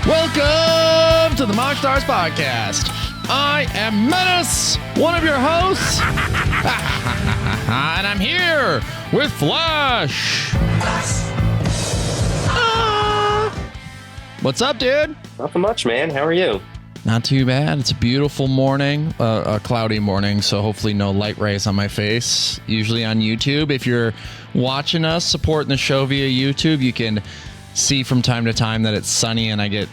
Welcome to the MoxStars podcast. I am Menace, one of your hosts, and I'm here with Flash. What's up, dude? Nothing much, man. How are you? Not too bad. It's a beautiful morning, a cloudy morning, so hopefully no light rays on my face. Usually on YouTube, if you're watching us, supporting the show via YouTube, you can see from time to time that it's sunny and I get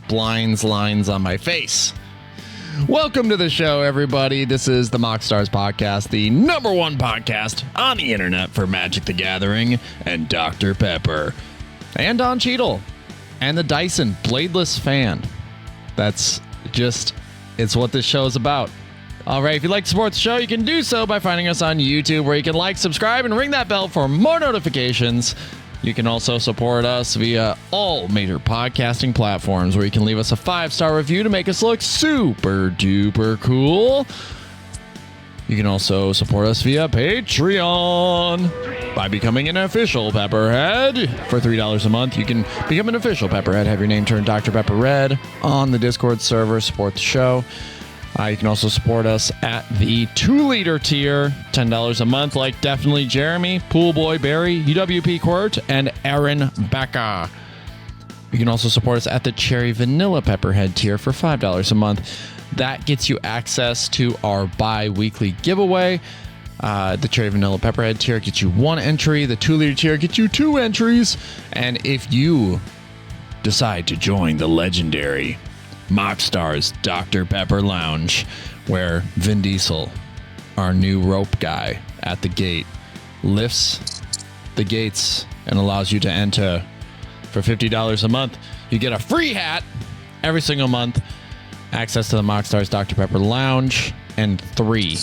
lines on my face. Welcome to the show, everybody. This is the MoxStars podcast, the number one podcast on the internet for Magic the Gathering and Dr. Pepper and Don Cheadle and the Dyson Bladeless fan. That's just, it's what this show is about. All right, if you'd like to support the show, you can do so by finding us on YouTube, where you can like, subscribe, and ring that bell for more notifications. You can also support us via all major podcasting platforms, where you can leave us a 5-star review to make us look super duper cool. You can also support us via Patreon by becoming an official Pepperhead. For $3 a month, you can become an official Pepperhead, have your name turned Dr. Pepper Red on the Discord server, support the show. You can also support us at the 2-liter tier, $10 a month, like Definitely Jeremy, Poolboy Barry, UWP Quirt, and Aaron Becca. You can also support us at the Cherry Vanilla Pepperhead tier for $5 a month. That gets you access to our bi-weekly giveaway. The Cherry Vanilla Pepperhead tier gets you 1 entry. The 2-liter tier gets you 2 entries. And if you decide to join the legendary MoxStars Dr. Pepper Lounge, where Vin Diesel, our new rope guy at the gate, lifts the gates and allows you to enter for $50 a month, you get a free hat every single month, access to the MoxStars Dr. Pepper Lounge, and 3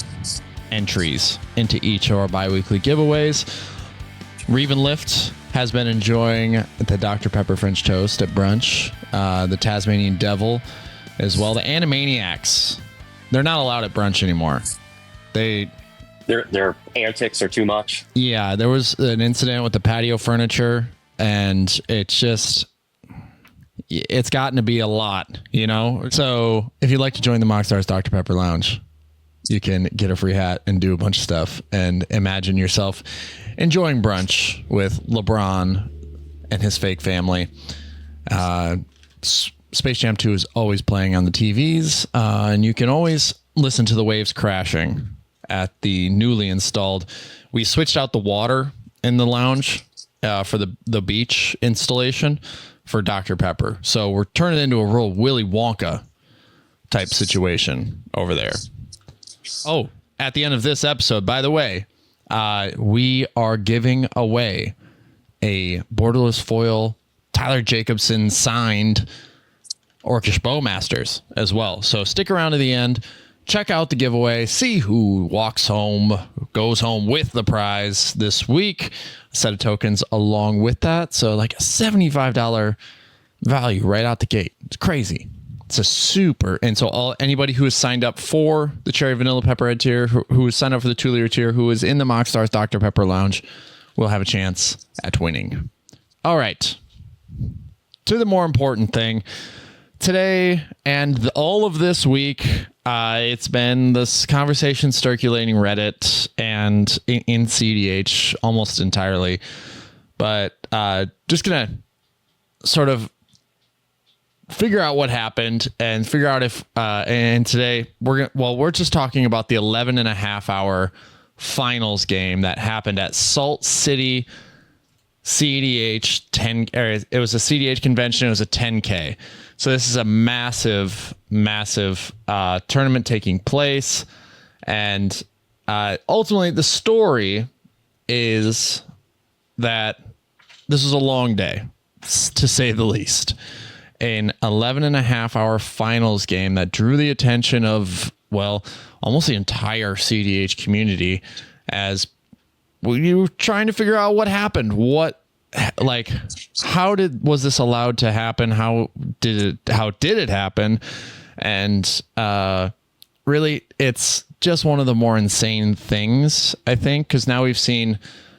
entries into each of our bi-weekly giveaways. Reven Lift has been enjoying the Dr. Pepper French Toast at brunch. The Tasmanian Devil as well. The Animaniacs, they're not allowed at brunch anymore. Their antics are too much. Yeah, there was an incident with the patio furniture, and it's gotten to be a lot, you know? So if you'd like to join the MoxStars Dr. Pepper Lounge, you can get a free hat and do a bunch of stuff and imagine yourself enjoying brunch with LeBron and his fake family. Space Jam 2 is always playing on the TVs, and you can always listen to the waves crashing at the newly installed. We switched out the water in the lounge for the beach installation for Dr. Pepper. So we're turning into a real Willy Wonka type situation over there. Oh, at the end of this episode, by the way, we are giving away a borderless foil Tyler Jacobson signed Orcish Bowmasters as well. So stick around to the end, check out the giveaway, see who goes home with the prize this week. A set of tokens along with that. So like a $75 value right out the gate. It's crazy. It's a super. And so anybody who has signed up for the Cherry Vanilla Pepperhead tier, who has signed up for the 2-liter tier, who is in the MoxStars Dr. Pepper Lounge, will have a chance at winning. All right. To the more important thing today and all of this week, it's been this conversation circulating Reddit and in cEDH almost entirely, but just gonna sort of figure out what happened and figure out if and today we're just talking about the 11.5-hour finals game that happened at Salt City cEDH 10. It was a cEDH convention. It was a 10K. So this is a massive tournament taking place, and ultimately the story is that this was a long day, to say the least. An 11.5-hour finals game that drew the attention of, well, almost the entire cEDH community, as we were trying to figure out what happened. Was this allowed to happen? How did it happen? And really, it's just one of the more insane things, I think, because now we've seen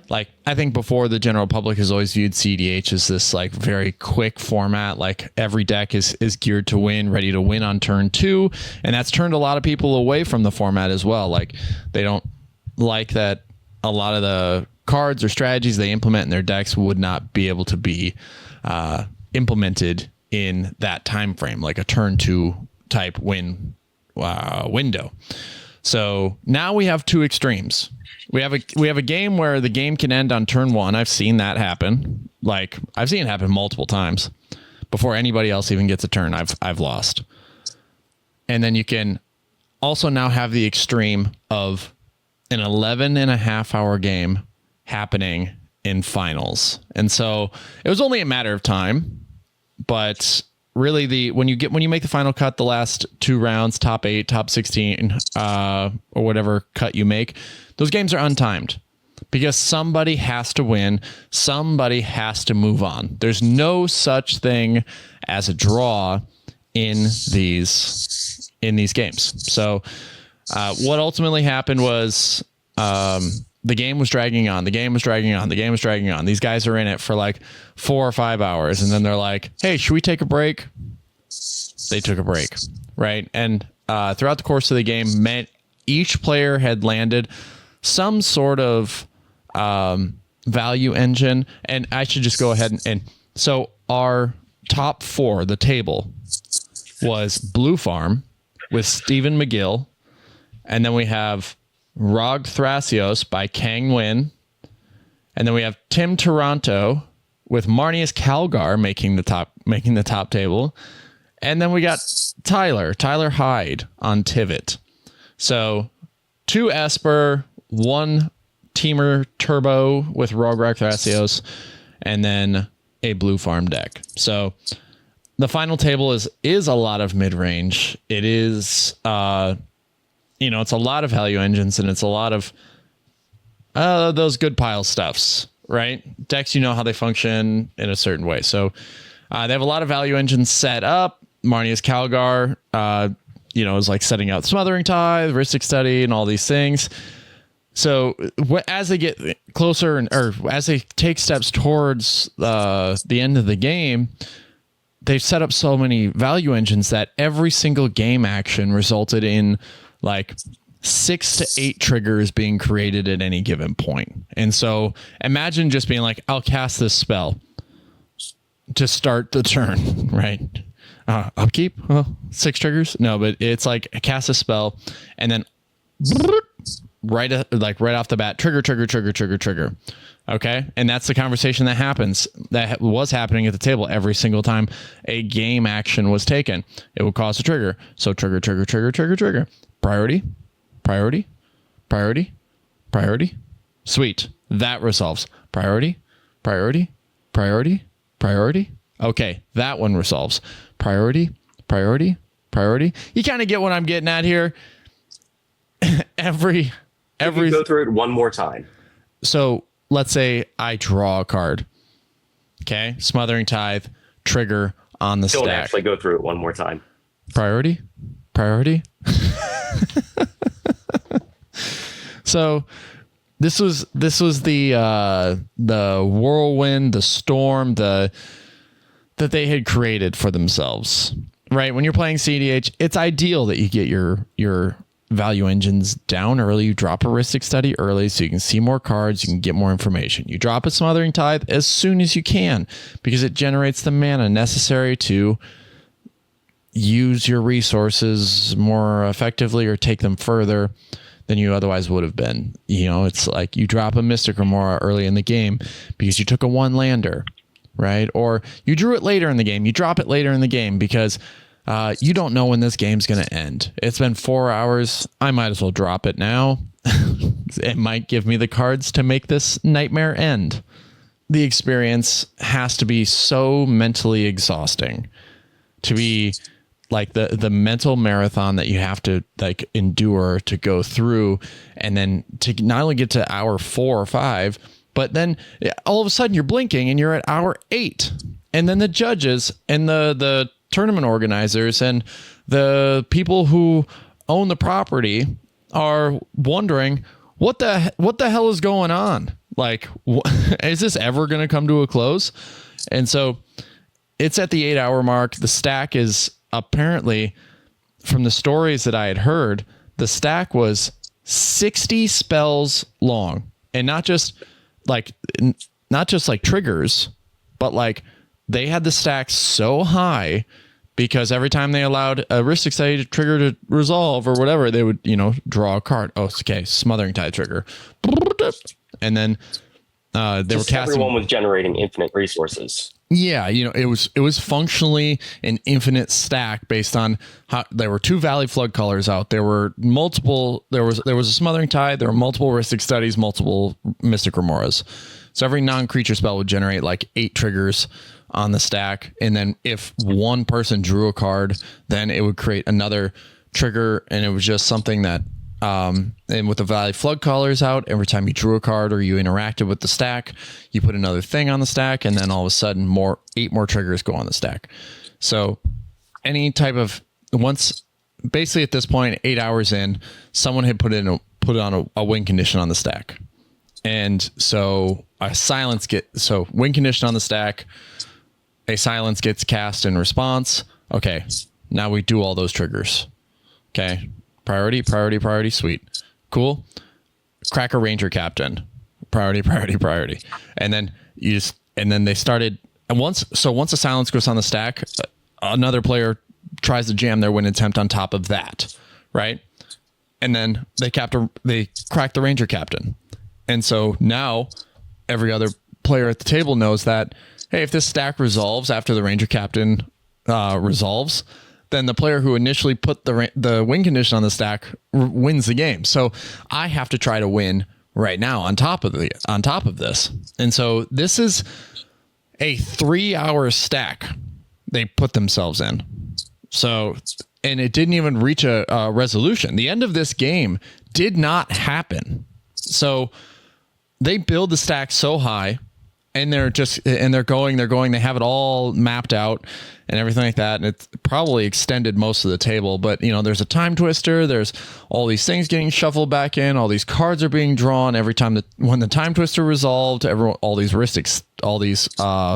like, I think before the general public has always viewed cEDH as this like very quick format. Like every deck is geared to win, ready to win on turn 2. And that's turned a lot of people away from the format as well. Like they don't like that a lot of the cards or strategies they implement in their decks would not be able to be implemented in that time frame, like a turn 2 type win window. So now we have two extremes. We have a game where the game can end on turn 1. I've seen that happen. Like I've seen it happen multiple times before anybody else even gets a turn. I've lost. And then you can also now have the extreme of an 11.5-hour game happening in finals. And so it was only a matter of time, but really when you make the final cut, the last 2 rounds, top 8, top 16, or whatever cut you make, those games are untimed because somebody has to win. Somebody has to move on. There's no such thing as a draw in these games. So what ultimately happened was the game was dragging on. These guys are in it for like 4 or 5 hours. And then they're like, hey, should we take a break? They took a break. Right. And throughout the course of the game, each player had landed some sort of value engine. And I should just go ahead and so our top 4, the table, was Blue Farm with Stephen McGill. And then we have Rog Thrasios by Kang Win. And then we have Tim Toronto with Marnius Calgar making the top table. And then we got Tyler Hyde on Tivit. So 2 Esper, 1 Teamer Turbo with Rog Thrasios, and then a Blue Farm deck. So the final table is a lot of mid-range. It is it's a lot of value engines, and it's a lot of those good pile stuffs, right? Decks, how they function in a certain way. So they have a lot of value engines set up. Marnius Calgar, is like setting out Smothering Tithe, Ristic Study, and all these things. So as they get closer or as they take steps towards the end of the game, they've set up so many value engines that every single game action resulted in like 6 to 8 triggers being created at any given point. And so imagine just being like, I'll cast this spell to start the turn, right? Upkeep? 6 triggers? No, but it's like cast a spell and then right off the bat, trigger. Okay. And that's the conversation that was happening at the table every single time a game action was taken. It would cause a trigger. So trigger. Priority. Sweet. That resolves. Priority. Okay. That one resolves. Priority. You kind of get what I'm getting at here. every go through it one more time. So let's say I draw a card. Okay. Smothering Tithe, trigger on the stack. Don't actually go through it one more time. Priority. So this was the whirlwind, the storm, that they had created for themselves, right? When you're playing cEDH, it's ideal that you get your value engines down early. You drop a Ristic Study early so you can see more cards, you can get more information. You drop a Smothering Tithe as soon as you can because it generates the mana necessary to use your resources more effectively or take them further than you otherwise would have been. It's like you drop a Mystic Remora early in the game because you took a 1-lander, right? Or you drew it later in the game. You drop it later in the game because you don't know when this game's going to end. It's been 4 hours. I might as well drop it now. It might give me the cards to make this nightmare end. The experience has to be so mentally exhausting to be like the mental marathon that you have to like endure to go through, and then to not only get to hour 4 or 5, but then all of a sudden you're blinking and you're at hour 8, and then the judges and the tournament organizers and the people who own the property are wondering what the hell is going on. Like, is this ever going to come to a close? And so it's at the 8-hour mark. The stack is apparently, from the stories that I had heard, the stack was 60 spells long, and not just like triggers, but like they had the stack so high because every time they allowed a Rhystic Study trigger to resolve or whatever, they would, draw a card. Oh, okay. Smothering Tide trigger. And then they were casting. Everyone was generating infinite resources. Yeah, it was functionally an infinite stack based on how there were 2 Valley Flood colors out. There were multiple. There was a Smothering Tide. There were multiple Rhystic Studies, multiple Mystic Remoras. So every non-creature spell would generate like 8 triggers on the stack, and then if one person drew a card, then it would create another trigger, and it was just something that. And with the Valley Flood colors out, every time you drew a card or you interacted with the stack, you put another thing on the stack, and then all of a sudden 8 more triggers go on the stack. So any type of basically at this point, 8 hours in, someone had put on a win condition on the stack. And so win condition on the stack, a silence gets cast in response. Okay. Now we do all those triggers. Okay. Priority. Sweet. Cool. Crack a Ranger Captain. Priority. And then they started. And once a silence goes on the stack, another player tries to jam their win attempt on top of that. Right. And then they crack the Ranger Captain. And so now every other player at the table knows that, hey, if this stack resolves after the Ranger Captain resolves, then the player who initially put the win condition on the stack wins the game. So I have to try to win right now on top of this. And so this is a 3-hour stack they put themselves in. So, and it didn't even reach a resolution. The end of this game did not happen. So they build the stack so high, and they're going, they have it all mapped out and everything like that. And it's probably extended most of the table, but there's a time twister. There's all these things getting shuffled back in. All these cards are being drawn every time when the time twister resolved, all these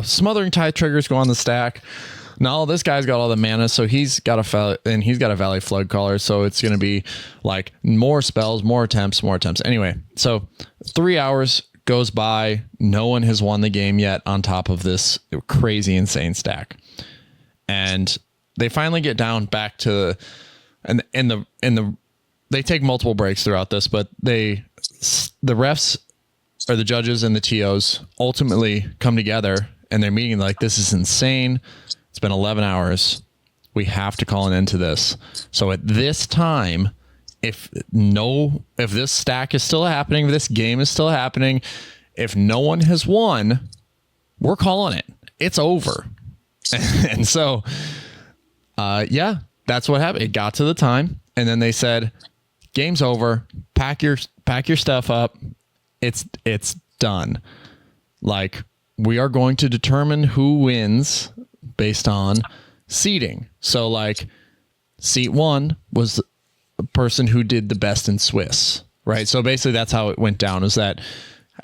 Smothering Tide triggers go on the stack. Now this guy's got all the mana, so he's got a Valley Flood color. So it's going to be like more spells, more attempts. Anyway, so 3 hours goes by. No one has won the game yet on top of this crazy, insane stack. And they finally get down back to, they take multiple breaks throughout this, but the refs or the judges and the TOs ultimately come together and they're meeting like, this is insane. It's been 11 hours. We have to call an end to this. So at this time, if this stack is still happening, if this game is still happening, if no one has won, we're calling it. It's over. And so, that's what happened. It got to the time, and then they said, game's over. Pack your stuff up. It's done. Like, we are going to determine who wins based on seeding. So like seat 1 was the person who did the best in Swiss, right? So basically that's how it went down, is that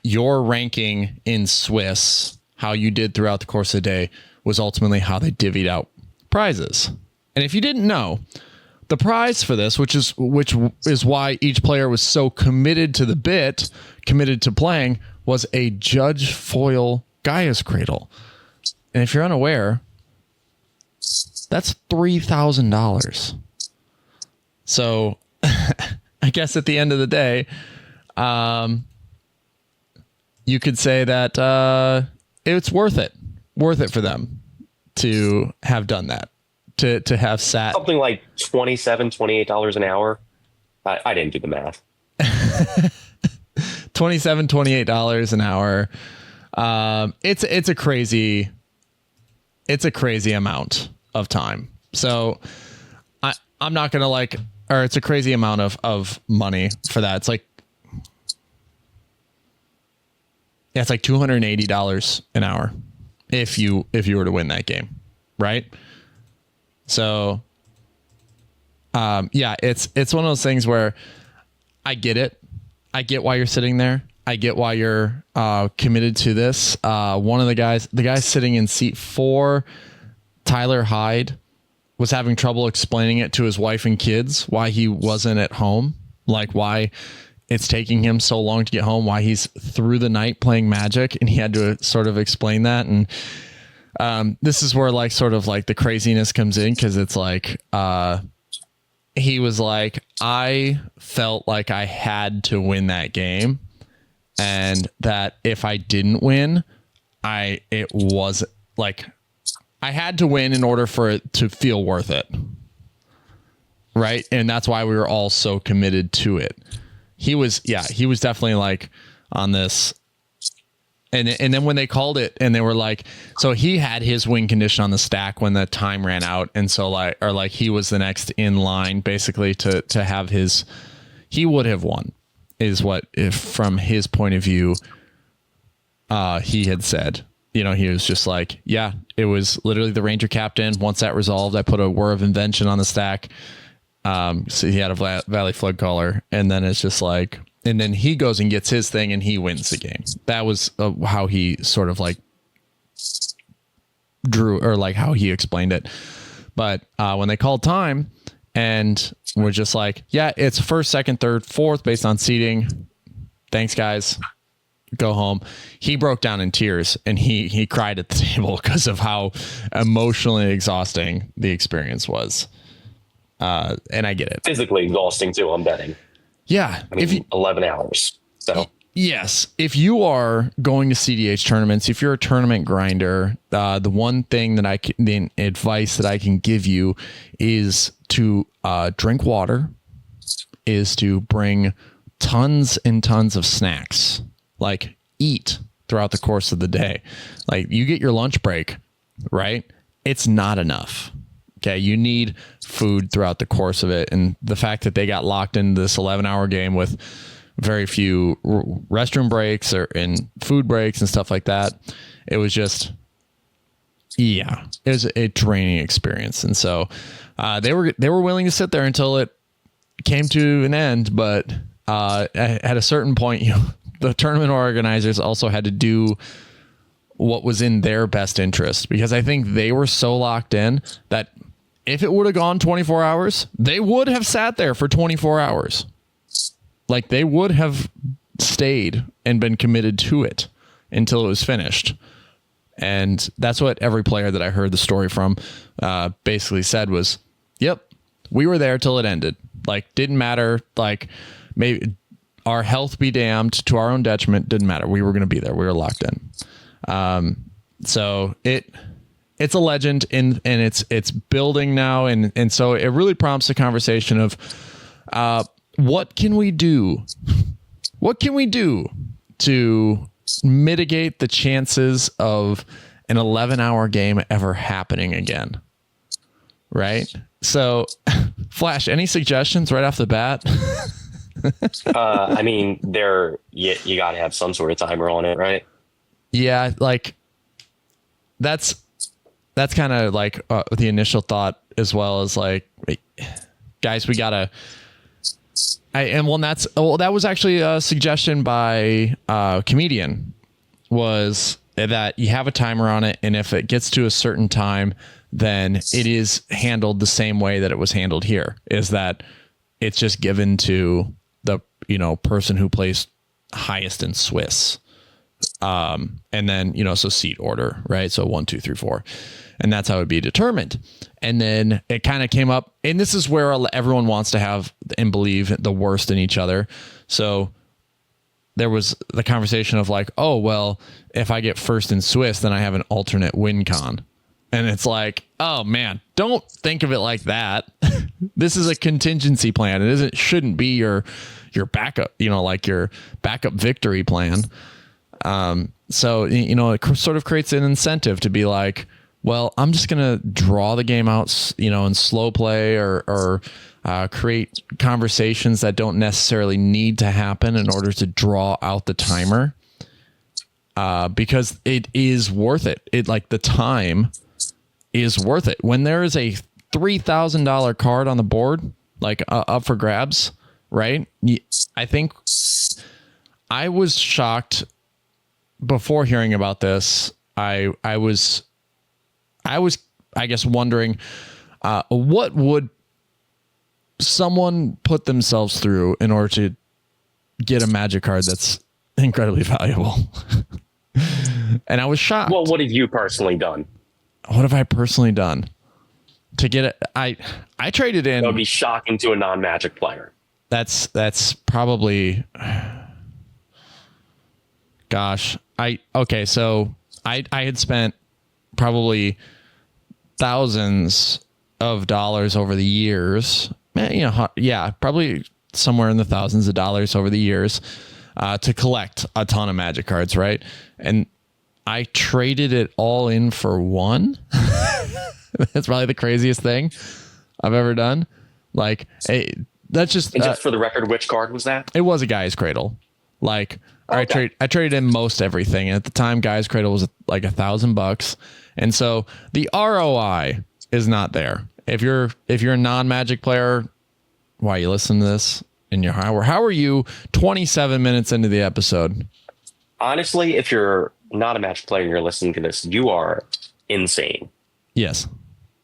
your ranking in Swiss, how you did throughout the course of the day, was ultimately how they divvied out prizes. And if you didn't know, the prize for this, which is why each player was so committed to the bit, committed to playing, was a Judge Foil Gaia's Cradle. And if you're unaware, that's $3,000. So I guess at the end of the day, you could say that it's worth it for them to have done that, to have sat something like $28 an hour. I didn't do the math. $28 an hour. It's a crazy amount of time. So I'm not gonna it's a crazy amount of money for that. It's like, yeah, it's like $280 an hour if you were to win that game, right? So it's one of those things where I get it. I get why you're sitting there. I get why you're committed to this. One of the guy sitting in seat 4, Tyler Hyde, was having trouble explaining it to his wife and kids why he wasn't at home, like why it's taking him so long to get home, why he's through the night playing Magic, and he had to sort of explain that. And this is where like sort of like the craziness comes in, because it's like he was like, I felt like I had to win that game, and that if I didn't win, it was like I had to win in order for it to feel worth it. Right. And that's why we were all so committed to it. He was definitely like on this. And then when they called it and they were like, so he had his win condition on the stack when the time ran out. And so he was the next in line basically to have he would have won, is what, if from his point of view, he had said. You know, he was just like, yeah, it was literally the Ranger captain. Once that resolved, I put a Whir of Invention on the stack. So he had a Valley Flood Caller, and then it's just like, and then he goes and gets his thing and he wins the game. That was how he sort of like drew, or like how he explained it. But when they called time and we're just like, yeah, it's first, second, third, fourth based on seeding. Thanks, guys. Go home. He broke down in tears and he cried at the table because of how emotionally exhausting the experience was. And I get it. Physically exhausting too, I'm betting. Yeah. I mean, 11 hours. So yes, if you are going to cEDH tournaments, if you're a tournament grinder, the one thing that the advice that I can give you is to drink water, is to bring tons and tons of snacks. Like, eat throughout the course of the day. Like, you get your lunch break, right? It's not enough. Okay. You need food throughout the course of it. And the fact that they got locked into this 11-hour game with very few restroom breaks and food breaks and stuff like that, it was just, yeah, it was a draining experience. And so they were willing to sit there until it came to an end. But at a certain point, the tournament organizers also had to do what was in their best interest, because I think they were so locked in that if it would have gone 24 hours, they would have sat there for 24 hours. Like, they would have stayed and been committed to it until it was finished. And that's what every player that I heard the story from basically said was, yep, we were there till it ended. Like, didn't matter. Like, maybe our health be damned, to our own detriment, didn't matter. We were going to be there. We were locked in. So it's a legend, and it's building now. And so it really prompts a conversation of, what can we do? What can we do to mitigate the chances of an 11-hour game ever happening again? Right. So Flash, any suggestions right off the bat? I mean, you got to have some sort of timer on it, right? Yeah, like that's kind of like the initial thought, as well as like, guys, we gotta. That was actually a suggestion by Comedian, was that you have a timer on it, and if it gets to a certain time, then it is handled the same way that it was handled here. Is that it's just given to the person who plays highest in Swiss, and then so seat order, right? So 1, 2, 3, 4, and that's how it would be determined. And then it kind of came up, and this is where everyone wants to have and believe the worst in each other. So there was the conversation of like, oh well, if I get first in Swiss, then I have an alternate win con. And it's like, oh man, don't think of it like that. This is a contingency plan. Shouldn't be your backup, like your backup victory plan. So, it sort of creates an incentive to be like, well, I'm just going to draw the game out, in slow play or create conversations that don't necessarily need to happen in order to draw out the timer. Because it is worth it. The time is worth it. When there is a $3,000 card on the board, up for grabs, right? I think I was shocked before hearing about this. I was I guess wondering what would someone put themselves through in order to get a Magic card that's incredibly valuable. And I was shocked. Well, what have you personally done? What have I personally done to get it? I traded in. That would be shocking to a non-Magic player. That's probably, gosh, so I had spent probably thousands of dollars over the years, probably somewhere in the thousands of dollars over the years, to collect a ton of Magic cards, right? And I traded it all in for one. That's probably the craziest thing I've ever done. Like, that's just. And just for the record, which card was that? It was a Gaia's Cradle. Like, okay. I traded in most everything. And at the time, Gaia's Cradle was like $1,000, and so the ROI is not there. If you're a non-Magic player, why you listen to this in your hour? How are you 27 minutes into the episode? Honestly, if you're not a Magic player and you're listening to this, you are insane. Yes,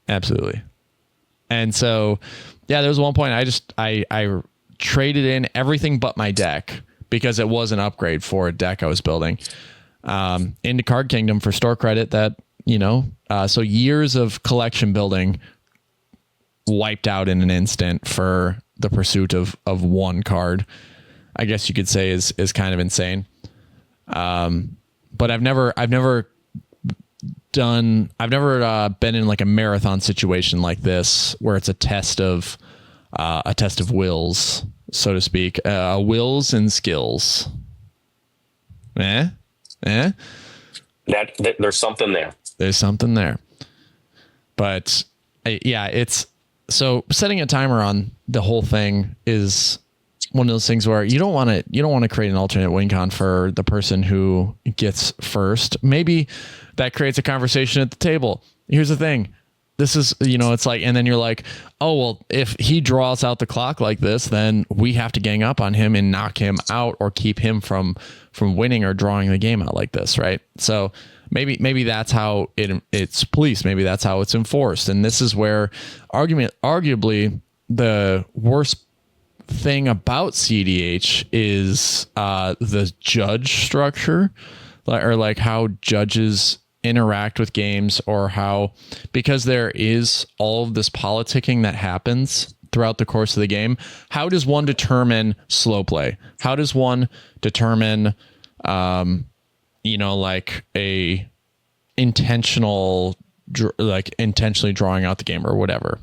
absolutely. And so, yeah, there was one point I traded in everything but my deck because it was an upgrade for a deck I was building into Card Kingdom for store credit. That so years of collection building wiped out in an instant for the pursuit of one card. I guess you could say is kind of insane. But I've never been in like a marathon situation like this where it's a test of wills, so to speak, wills and skills. That there's something there. There's something there. But it's so setting a timer on the whole thing is one of those things where you don't want to create an alternate win con for the person who gets first. Maybe that creates a conversation at the table. Here's the thing. This is, it's like, and then you're like, oh, well, if he draws out the clock like this, then we have to gang up on him and knock him out or keep him from winning or drawing the game out like this. Right. So maybe that's how it's policed. Maybe that's how it's enforced. And this is where arguably the worst thing about cEDH is the judge structure, or like how judges interact with games, or how, because there is all of this politicking that happens throughout the course of the game. How does one determine slow play? How does one determine like a intentionally drawing out the game or whatever,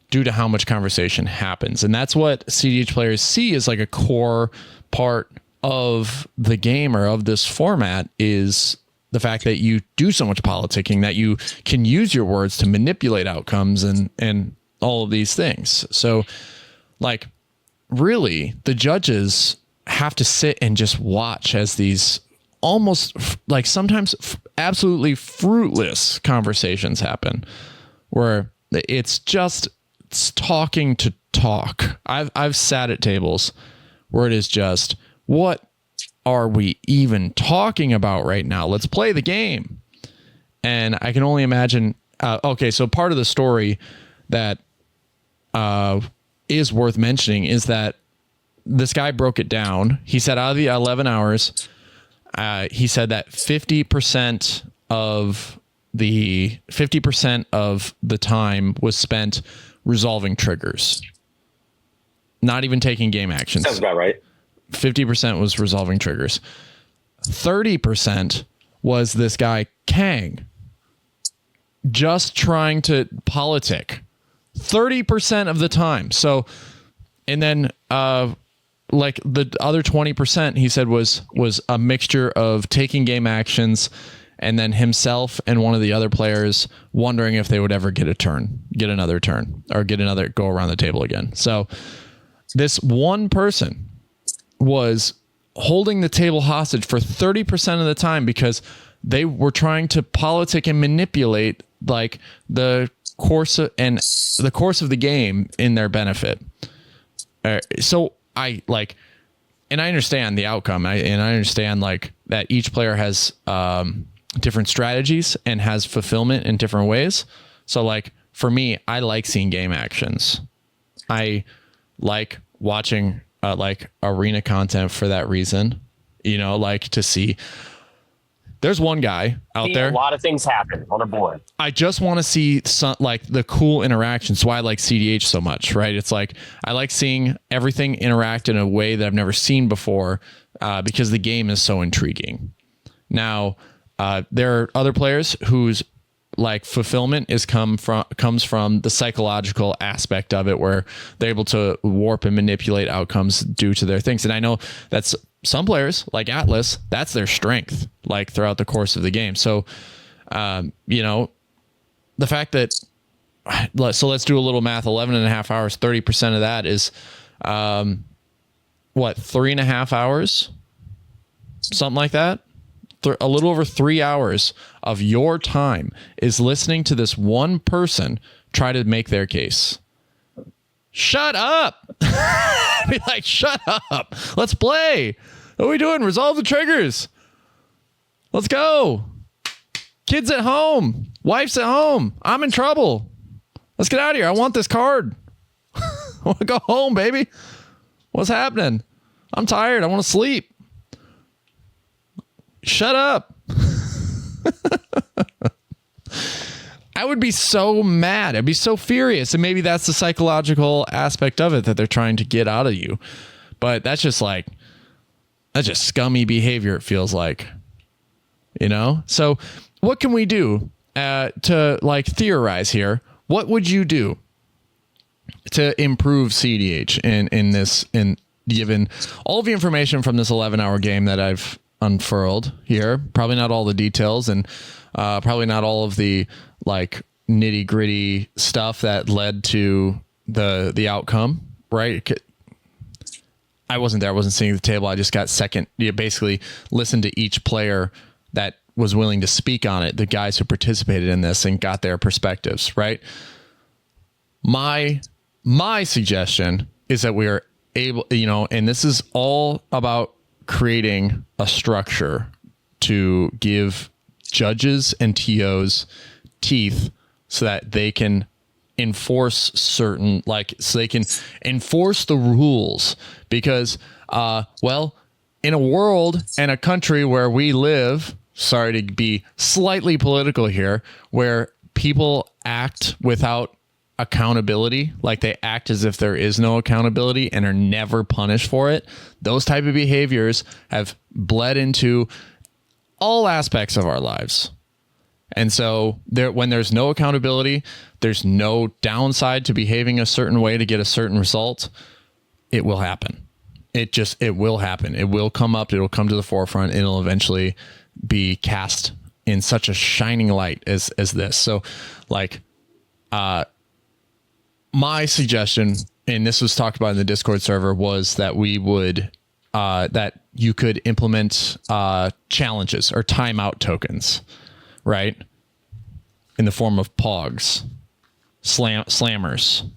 due to how much conversation happens? And that's what cEDH players see as like a core part of the game or of this format, is the fact that you do so much politicking that you can use your words to manipulate outcomes and all of these things. So like, really, the judges have to sit and just watch as these almost like sometimes absolutely fruitless conversations happen, where it's talking to talk. I've sat at tables where it is just, what are we even talking about right now? Let's play the game. And I can only imagine. So part of the story that is worth mentioning is that this guy broke it down. He said out of the 11 hours, he said that 50% of the time was spent resolving triggers, not even taking game actions. Sounds about right. 50% was resolving triggers. 30% was this guy Kang just trying to politic 30% of the time. So, and then like the other 20%, he said was a mixture of taking game actions and then himself and one of the other players wondering if they would ever get another turn, or go around the table again. So this one person was holding the table hostage for 30% of the time because they were trying to politic and manipulate like the course of the game in their benefit. So I and I understand the outcome. I understand like that each player has different strategies and has fulfillment in different ways. So like for me, I like seeing game actions. I like watching like arena content for that reason, you know, like to see. There's one guy out there. A lot of things happen on a board. I just want to see some like the cool interactions. That's why I like cEDH so much, right? It's like I like seeing everything interact in a way that I've never seen before because the game is so intriguing. Now, there are other players whose like fulfillment comes from the psychological aspect of it, where they're able to warp and manipulate outcomes due to their things. And I know that's some players like Atlas, that's their strength, like throughout the course of the game. So, you know, the fact that, so let's do a little math, 11 and a half hours, 30% of that is, 3.5 hours, something like that. A little over 3 hours of your time is listening to this one person try to make their case. Shut up. Be like, shut up. Let's play. What are we doing? Resolve the triggers. Let's go. Kids at home. Wife's at home. I'm in trouble. Let's get out of here. I want this card. I want to go home, baby. What's happening? I'm tired. I want to sleep. Shut up. I would be so mad. I'd be so furious. And maybe that's the psychological aspect of it that they're trying to get out of you. But that's just scummy behavior, it feels like. You know? So what can we do to like theorize here? What would you do to improve cEDH in given all of the information from this 11-hour game that I've unfurled here? Probably not all the details, and probably not all of the like nitty gritty stuff that led to the outcome, right? I wasn't there. I wasn't sitting at the table. I just got second. You basically listened to each player that was willing to speak on it, the guys who participated in this, and got their perspectives, right? My suggestion is that we are able, you know, and this is all about creating a structure to give judges and TOs teeth so that they can enforce certain, like, so they can enforce the rules. Because, well, in a world and a country where we live, sorry to be slightly political here, where people act without accountability, like they act as if there is no accountability and are never punished for it. Those type of behaviors have bled into all aspects of our lives. And so when there's no accountability, there's no downside to behaving a certain way to get a certain result. It will happen. It will happen. It will come up. It'll come to the forefront. It'll eventually be cast in such a shining light as this. So like, my suggestion, and this was talked about in the Discord server, was that we would, that you could implement challenges or timeout tokens, right? In the form of pogs, slammers,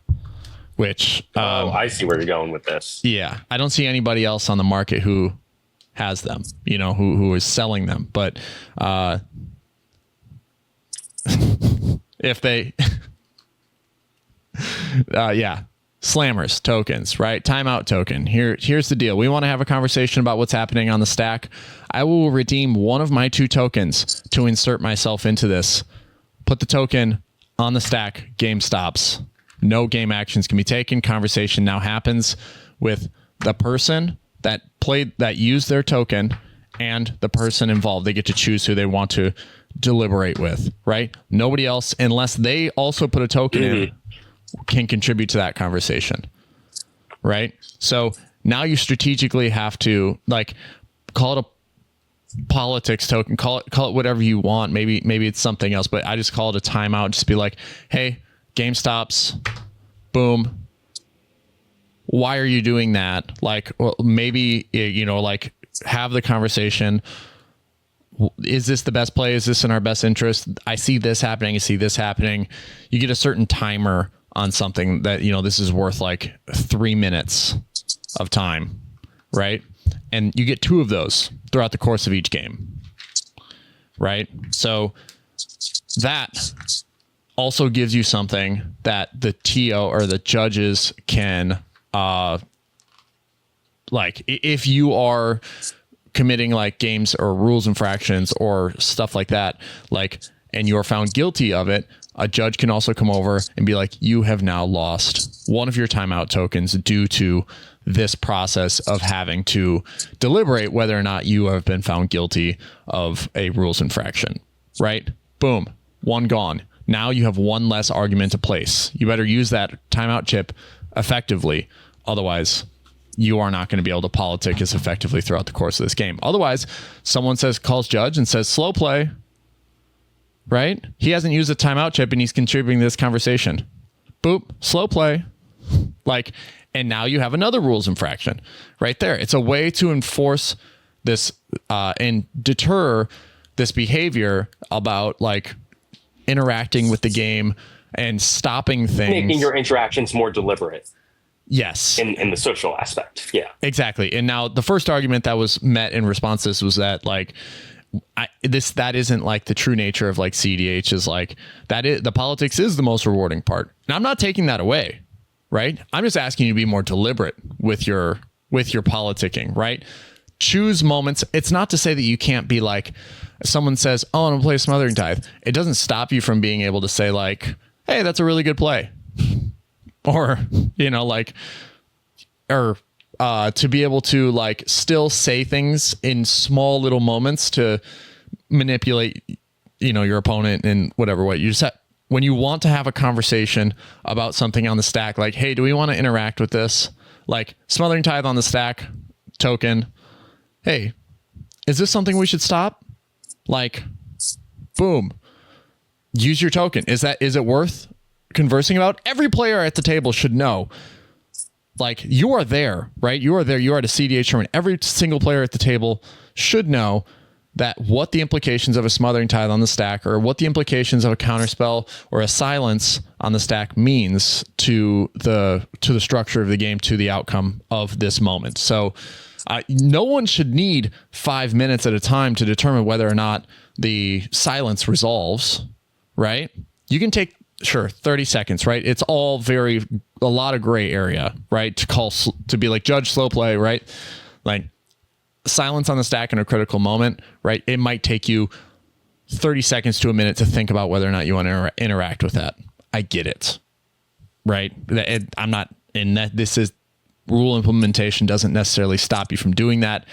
which... I see where you're going with this. Yeah. I don't see anybody else on the market who has them, you know, who is selling them. But if they... yeah, slammers tokens, right? Timeout token. Here's the deal. We want to have a conversation about what's happening on the stack. I will redeem one of my 2 tokens to insert myself into this. Put the token on the stack. Game stops. No game actions can be taken. Conversation now happens with the person that used their token and the person involved. They get to choose who they want to deliberate with, right? Nobody else, unless they also put a token in, can contribute to that conversation, right? So now you strategically have to like call it a politics token, call it whatever you want. Maybe it's something else, but I just call it a timeout. Just be like, hey, game stops, boom. Why are you doing that? Like, well, maybe, you know, like have the conversation. Is this the best play? Is this in our best interest? I see this happening. I see this happening. You get a certain timer on something that, you know, this is worth like 3 minutes of time, right? And you get 2 of those throughout the course of each game, right? So that also gives you something that the TO or the judges can, like, if you are committing like games or rules infractions or stuff like that, like, and you're found guilty of it, a judge can also come over and be like, you have now lost one of your timeout tokens due to this process of having to deliberate whether or not you have been found guilty of a rules infraction, right? Boom, 1 gone. Now you have 1 less argument to place. You better use that timeout chip effectively. Otherwise, you are not going to be able to politic as effectively throughout the course of this game. Otherwise, someone calls judge and says slow play, right? He hasn't used a timeout chip and he's contributing to this conversation. Boop, slow play. Like, and now you have another rules infraction right there. It's a way to enforce this and deter this behavior about like interacting with the game and stopping things. Making your interactions more deliberate. Yes. In the social aspect. Yeah. Exactly. And now the first argument that was met in response to this was that like, that isn't like the true nature of like cEDH is like that is the politics is the most rewarding part. And I'm not taking that away, right? I'm just asking you to be more deliberate with your politicking, right? Choose moments. It's not to say that you can't be like, someone says, oh, I'm gonna play Smothering Tithe. It doesn't stop you from being able to say like, hey, that's a really good play. Or, you know, like, or to be able to like still say things in small little moments to manipulate, you know, your opponent in whatever way. You just have, when you want to have a conversation about something on the stack, like, hey, do we want to interact with this? Like Smothering Tithe on the stack token. Hey, is this something we should stop? Like, boom, use your token. Is it worth conversing about? Every player at the table should know, like, you are there, right? You are there. You are at a cEDH tournament. Every single player at the table should know that what the implications of a Smothering Tithe on the stack or what the implications of a counterspell or a silence on the stack means to the structure of the game, to the outcome of this moment. So no one should need 5 minutes at a time to determine whether or not the silence resolves, right? You can take, sure, 30 seconds, right? It's all a lot of gray area, right? To be like, judge slow play, right? Like silence on the stack in a critical moment, right? It might take you 30 seconds to a minute to think about whether or not you want to interact with that. I get it, right? I'm not in that. This is rule implementation doesn't necessarily stop you from doing that.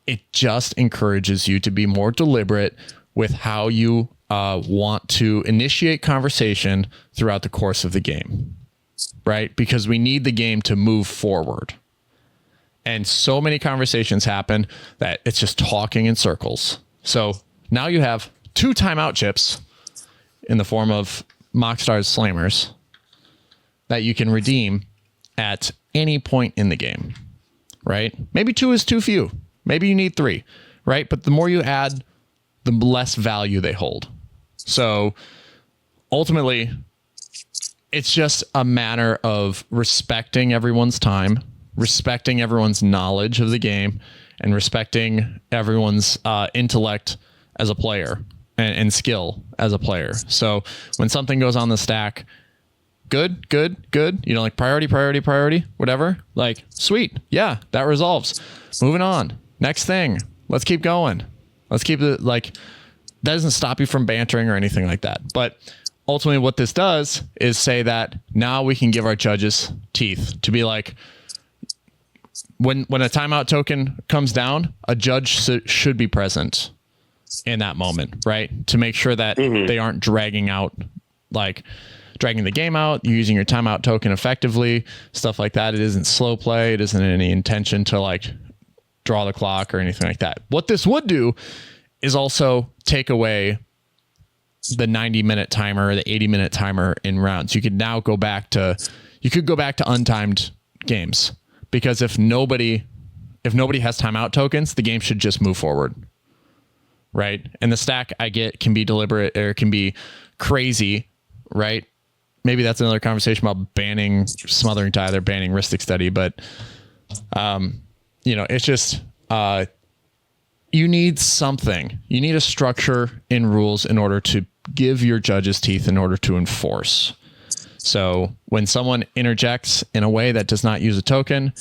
It just encourages you to be more deliberate with how you want to initiate conversation throughout the course of the game, right? Because we need the game to move forward. And so many conversations happen that it's just talking in circles. So now you have 2 timeout chips in the form of MoxStars Slammers that you can redeem at any point in the game, right? Maybe 2 is too few. Maybe you need 3, right? But the more you add, the less value they hold. So ultimately, it's just a matter of respecting everyone's time, respecting everyone's knowledge of the game, and respecting everyone's intellect as a player and skill as a player. So when something goes on the stack, good, you know, like priority, whatever, like, sweet. Yeah, that resolves. Moving on. Next thing. Let's keep going. Let's keep it like, that doesn't stop you from bantering or anything like that. But ultimately what this does is say that now we can give our judges teeth to be like, when a timeout token comes down, a judge should be present in that moment, right? To make sure that they aren't dragging the game out. You're using your timeout token effectively, stuff like that. It isn't slow play. It isn't any intention to like draw the clock or anything like that. What this would do is also take away the 90-minute timer or the 80-minute timer in rounds. You could now go back to untimed games, because if nobody has timeout tokens, the game should just move forward, right? And the stack, I get, can be deliberate or it can be crazy, right? Maybe that's another conversation about banning Smothering Tithe or banning Ristic Study, but you know, it's just, you need something. You need a structure in rules in order to give your judges teeth in order to enforce. So when someone interjects in a way that does not use a token,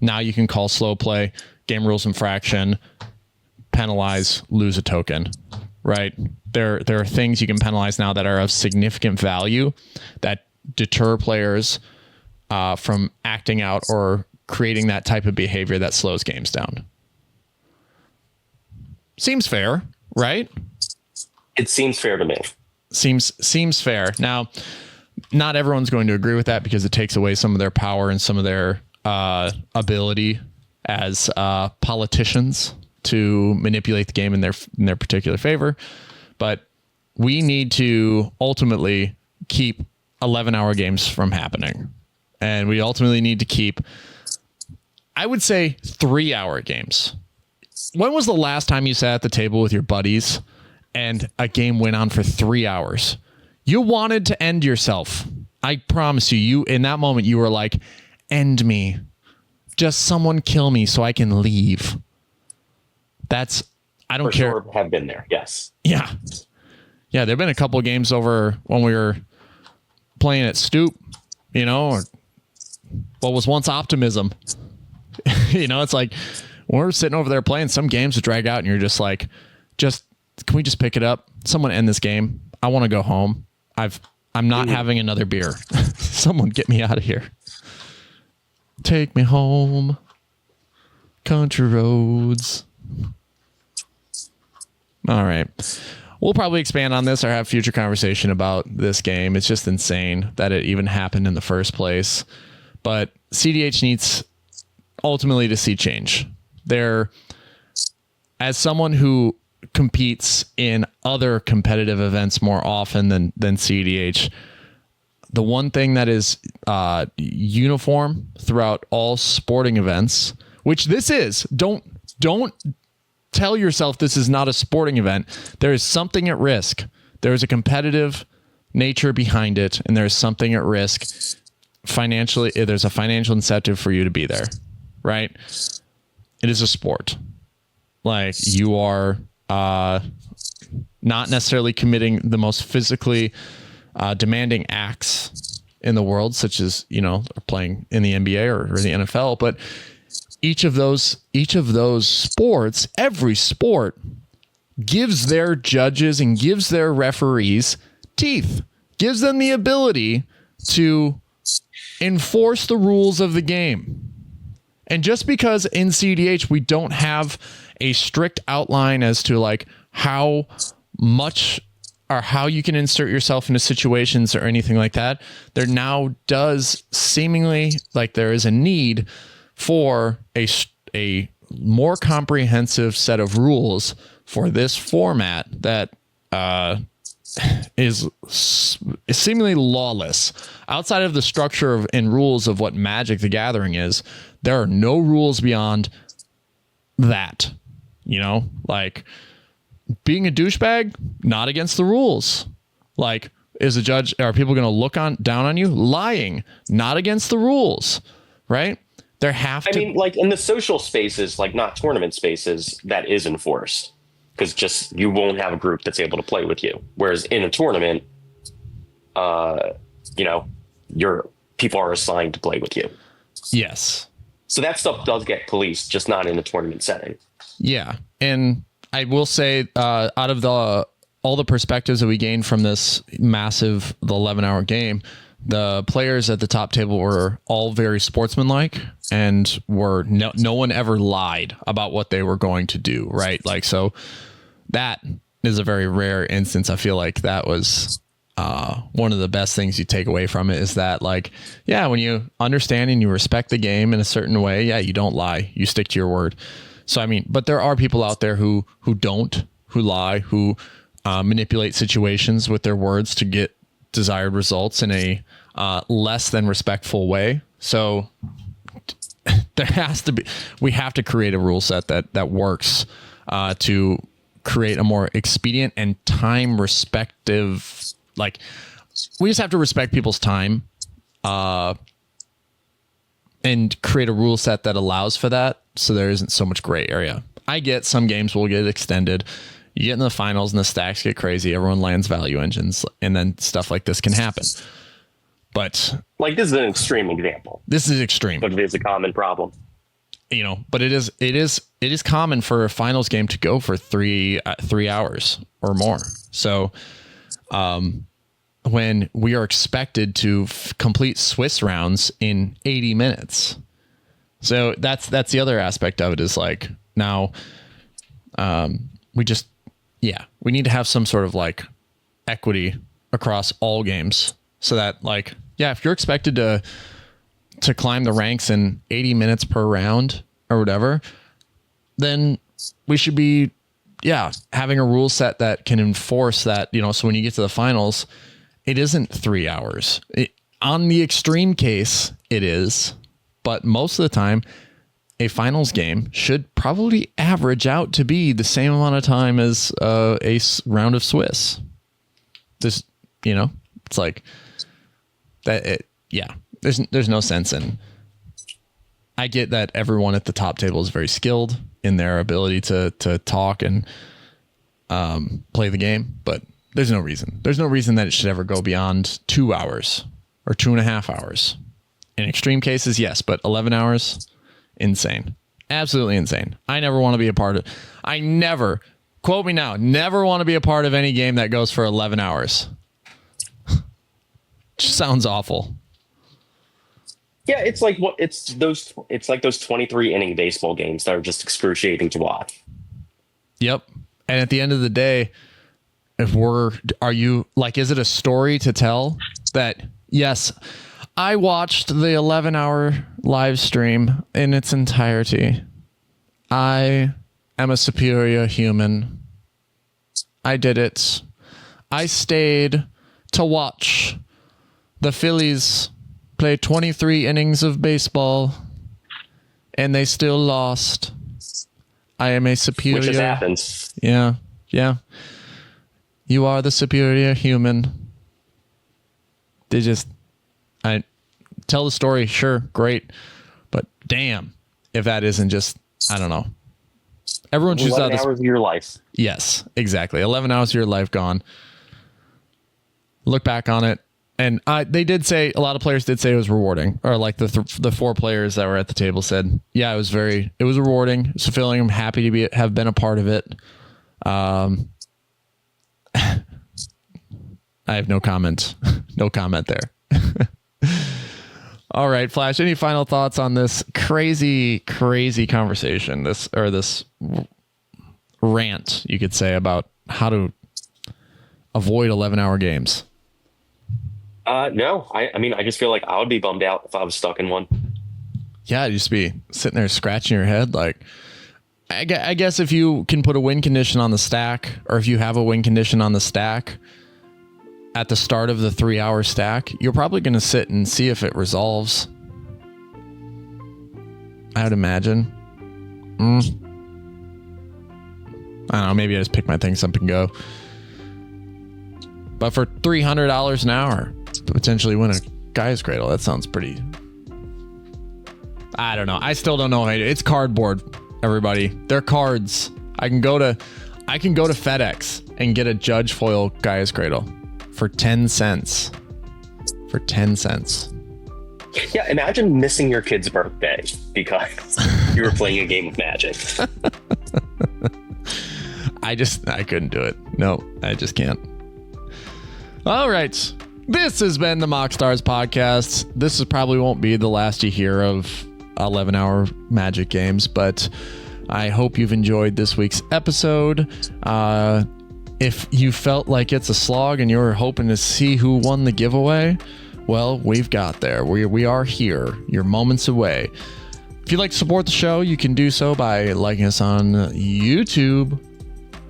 now you can call slow play, game rules infraction, penalize, lose a token, right? There are things you can penalize now that are of significant value that deter players from acting out or creating that type of behavior that slows games down. Seems fair, right? It seems fair to me. Seems fair. Now, not everyone's going to agree with that because it takes away some of their power and some of their ability as politicians to manipulate the game in their particular favor. But we need to ultimately keep 11-hour games from happening. And we ultimately need to keep, I would say, 3-hour games. When was the last time you sat at the table with your buddies and a game went on for 3 hours? You wanted to end yourself. I promise you, in that moment, you were like, end me. Just someone kill me so I can leave. I don't care. Sure have been there. Yes. Yeah. Yeah. There've been a couple of games over when we were playing at Stoop, or what was once Optimism. It's like we're sitting over there playing, some games would drag out and you're just like, can we just pick it up? Someone end this game. I want to go home. I'm not having another beer. Someone get me out of here. Take me home. Country roads. All right. We'll probably expand on this or have future conversation about this game. It's just insane that it even happened in the first place. But cEDH needs ultimately to see change. As someone who competes in other competitive events more often than cEDH, the one thing that is uniform throughout all sporting events, which this is, don't tell yourself this is not a sporting event. There is something at risk. There is a competitive nature behind it, and there is something at risk financially. There's a financial incentive for you to be there, right? It is a sport. Like, you are not necessarily committing the most physically demanding acts in the world, such as, playing in the NBA or the NFL, but each of those sports, every sport gives their judges and gives their referees teeth, gives them the ability to enforce the rules of the game. And just because in cEDH we don't have a strict outline as to like how much or how you can insert yourself into situations or anything like that, there now does seemingly like there is a need for a more comprehensive set of rules for this format that is seemingly lawless. Outside of the structure and rules of what Magic the Gathering is, there are no rules beyond that. Like being a douchebag, not against the rules. Like, is a judge, are people going to look down on you? Lying, not against the rules, right? I mean, like in the social spaces, like not tournament spaces, that is enforced because you won't have a group that's able to play with you. Whereas in a tournament, your people are assigned to play with you. Yes. So that stuff does get policed, just not in a tournament setting. Yeah. And I will say, out of all the perspectives that we gained from this the 11-hour game, the players at the top table were all very sportsmanlike and no one ever lied about what they were going to do. Right. Like, so that is a very rare instance. I feel like that was one of the best things you take away from it is that, like, yeah, when you understand and you respect the game in a certain way, yeah, you don't lie, you stick to your word. So, I mean, but there are people out there who lie, who manipulate situations with their words to get desired results in a less than respectful way. So we have to create a rule set that works to create a more expedient and time respective, like, we just have to respect people's time and create a rule set that allows for that, so there isn't so much gray area. I get some games will get extended. You get in the finals and the stacks get crazy. Everyone lands value engines, and then stuff like this can happen. But like, this is an extreme example. This is extreme, but it is a common problem. But it is common for a finals game to go for 3 hours or more. So, when we are expected to complete Swiss rounds in 80 minutes. So that's the other aspect of it, is like, now we need to have some sort of like equity across all games, so that, like, if you're expected to climb the ranks in 80 minutes per round or whatever, then we should be having a rule set that can enforce that, so when you get to the finals, it isn't 3 hours. On the extreme case, it is. But most of the time, a finals game should probably average out to be the same amount of time as a round of Swiss. It's like that. There's no sense in. I get that everyone at the top table is very skilled in their ability to talk and play the game, but there's no reason. There's no reason that it should ever go beyond 2 hours or 2.5 hours. In extreme cases, yes, but 11 hours, insane. Absolutely insane. I never want to be a part of. I never, quote me now, never want to be a part of any game that goes for 11 hours. Just sounds awful. Yeah, it's like those 23 inning baseball games that are just excruciating to watch. Yep. And at the end of the day, is it a story to tell that, yes, I watched the 11-hour live stream in its entirety. I am a superior human. I did it. I stayed to watch the Phillies play 23 innings of baseball, and they still lost. I am a superior... Which just happens. Yeah. You are the superior human. I tell the story, sure, great. But damn, if that isn't just, I don't know. Everyone chooses 11 hours of your life. Yes, exactly. 11 hours of your life gone. Look back on it. And they did say, a lot of players did say it was rewarding, or like the 4 players that were at the table said, it was rewarding. It's fulfilling. I'm happy to have been a part of it. I have no comment. No comment there. All right, Flash, any final thoughts on this crazy conversation, this rant, you could say, about how to avoid 11-hour games? No, I mean, I just feel like I would be bummed out if I was stuck in one. Yeah, you'd just be sitting there scratching your head. Like, I guess if you can put a win condition on the stack, or if you have a win condition on the stack at the start of the 3-hour stack, you're probably going to sit and see if it resolves. I would imagine. I don't know. Maybe I just pick my things up and go. But for $300 an hour to potentially win a Gaia's Cradle, that sounds pretty... I don't know. I still don't know how to do it. It's cardboard, everybody. They're cards. I can go to FedEx and get a Judge foil Gaia's Cradle for 10 cents. For 10 cents. Yeah, imagine missing your kid's birthday because you were playing a game of Magic. I couldn't do it. No, I just can't. All right. This has been the MoxStars podcast. This probably won't be the last you hear of 11-hour Magic games, but I hope you've enjoyed this week's episode. If you felt like it's a slog and you're hoping to see who won the giveaway, well, we've got there. We are here. You're moments away. If you'd like to support the show, you can do so by liking us on YouTube.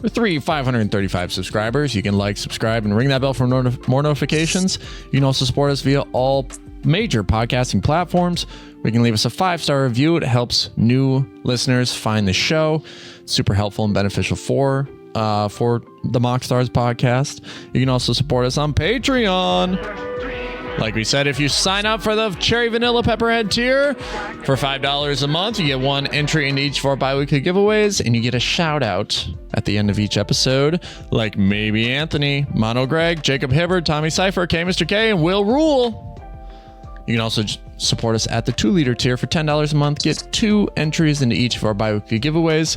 With 535 subscribers, you can like, subscribe, and ring that bell for more notifications. You can also support us via all major podcasting platforms. We can leave us a 5-star review. It helps new listeners find the show. It's super helpful and beneficial for the MoxStars podcast. You can also support us on Patreon. Like we said, if you sign up for the Cherry Vanilla Pepperhead tier for $5 a month, you get one entry into each of our bi-weekly giveaways, and you get a shout out at the end of each episode, like maybe Anthony, Mono Greg, Jacob Hibbard, Tommy Cypher, K Mr. K, and Will Rule. You can also support us at the 2-liter tier for $10 a month, get 2 entries into each of our bi-weekly giveaways,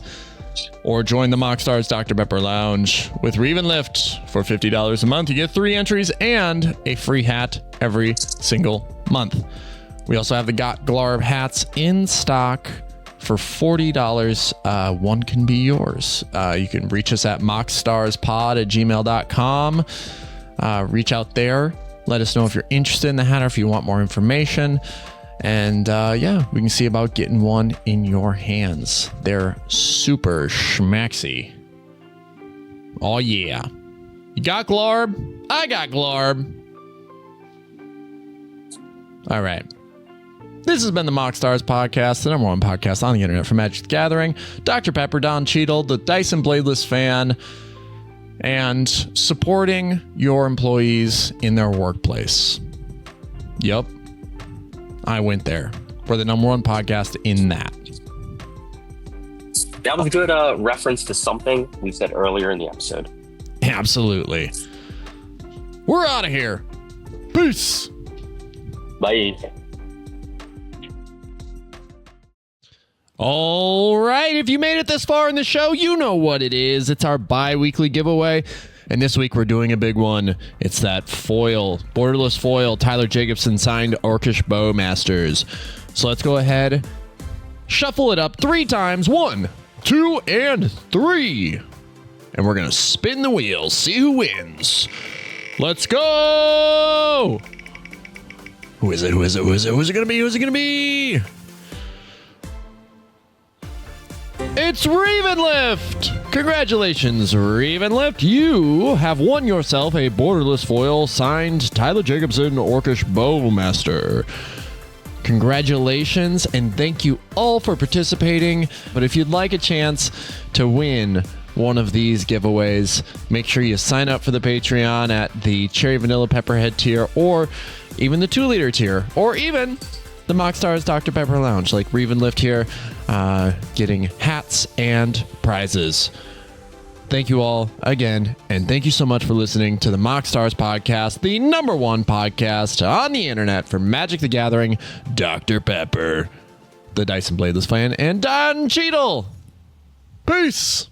or join the MoxStars Dr. Pepper Lounge with Reeve and Lift for $50 a month. You get 3 entries and a free hat every single month. We also have the Got Glarb hats in stock for $40. One can be yours. You can reach us at moxstarspod@gmail.com. Reach out there. Let us know if you're interested in the hat or if you want more information. And yeah, we can see about getting one in your hands. They're super schmaxy. Oh yeah. You got Glarb? I got Glarb. All right. This has been the MoxStars podcast, the #1 podcast on the internet for Magic the Gathering. Dr. Pepper, Don Cheadle, the Dyson Bladeless fan, and supporting your employees in their workplace. Yup. I went there. We're the #1 podcast in that. That was a good reference to something we said earlier in the episode. Absolutely. We're out of here. Peace. Bye. All right. If you made it this far in the show, you know what it is. It's our bi-weekly giveaway. And this week we're doing a big one. It's that foil, borderless foil, Tyler Jacobson signed Orcish Bowmasters. So let's go ahead, shuffle it up 3 times. 1, 2, and 3. And we're going to spin the wheel, see who wins. Let's go. Who is it? Who is it? Who is it? Who's it going to be? Who's it going to be? It's Reeve and Lift! Congratulations, Reeve and Lift. You have won yourself a borderless foil signed Tyler Jacobson Orcish Bowmaster. Congratulations, and thank you all for participating. But if you'd like a chance to win one of these giveaways, make sure you sign up for the Patreon at the Cherry Vanilla Pepperhead tier, or even the 2-liter tier, or even the MoxStars Dr. Pepper Lounge, like Reeve and Lift here, getting hats and prizes. Thank you all again, and thank you so much for listening to the MoxStars podcast, the #1 podcast on the internet for Magic the Gathering, Dr. Pepper, the Dyson Bladeless fan, and Don Cheadle. Peace!